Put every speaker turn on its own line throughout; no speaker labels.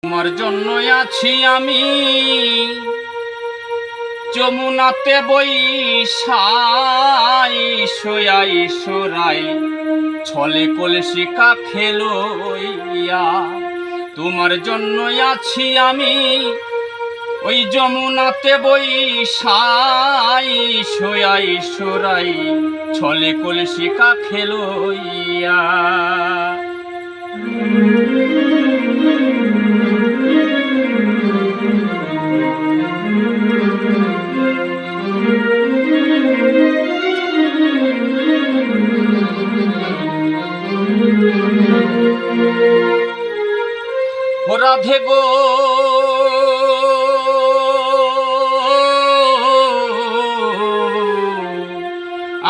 তোমার জন্য আছি আমি যমুনাতে বৈশাই শোয়াই সোরাই ছলে কলসি কাখে লইয়া। তোমার জন্য আছি আমি ওই যমুনাতে বৈশাই শোয়াই সোরাই ছলে কলসি কাখে লইয়া। ও রাধে গো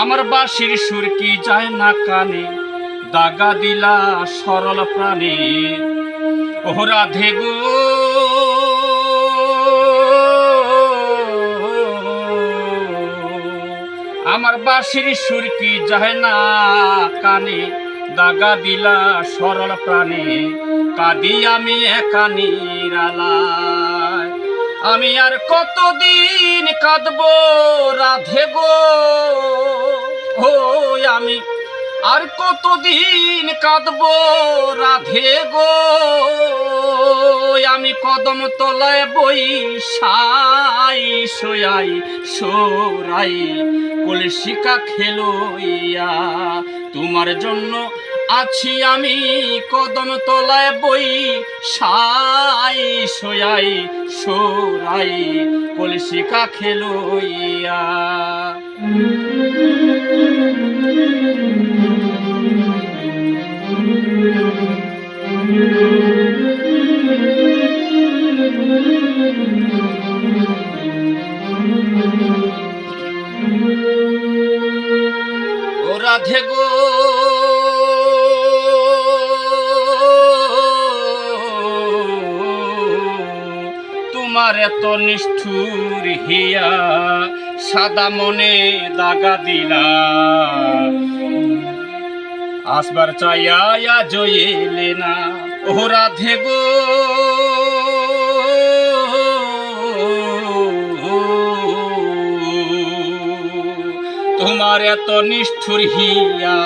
আমার বাঁশির সুর কি যায় না কানে, দাগা দিলা সরল প্রাণে। ও রাধে গো আমার বাঁশির সুর কি যায় না কানে, দাগা দিলা সরল প্রাণে। কাঁদি আমি একা নিরালায়, আমি আর কতদিন কাঁদবো রাধে গো। ও আমি আর কতদিন কাঁদবো রাধে গো। আমি কদম তলায় বৈশাই শোয়াই সোরাই কলসি কাখে লইয়া। তোমার জন্য আছি আমি কদম তলায় বৈশাই শোয়াই সোরাই কলসি কাখে লইয়া। ও রাধে গো তোমার এত নিষ্ঠুর হিয়া সাদা মনে দাগা দিলা। আসবার চাইয়া জয়েলে না। ও রাধে গো তোমার এত নিষ্ঠুর হিয়া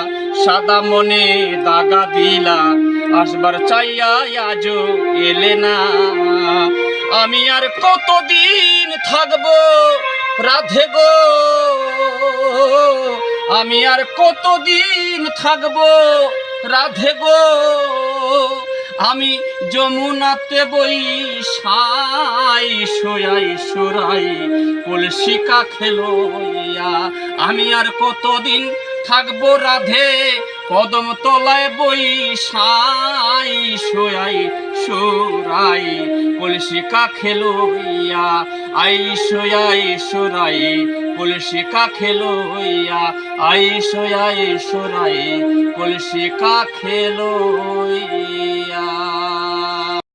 সাদা মনে দাগা দিলা। আসবার চাইয়া আজও এলে না। আমি আর কতদিন থাকবো রাধে গো, আমি আর কতদিন থাকবো রাধে গো। আমি যমুনাতে বৈশাই শোয়াই সোরাই কলসি কাখে লইয়া। আমি আর কতদিন থাকবো রাধে কদম তলায় বৈশাই শোয়াই সোরাই কলসি কাখে লইয়া। আই শোয়াই সোরাই কলসি কাখে লইয়া। আই শোয়াই সোরাই কলসি কাখে লইয়া।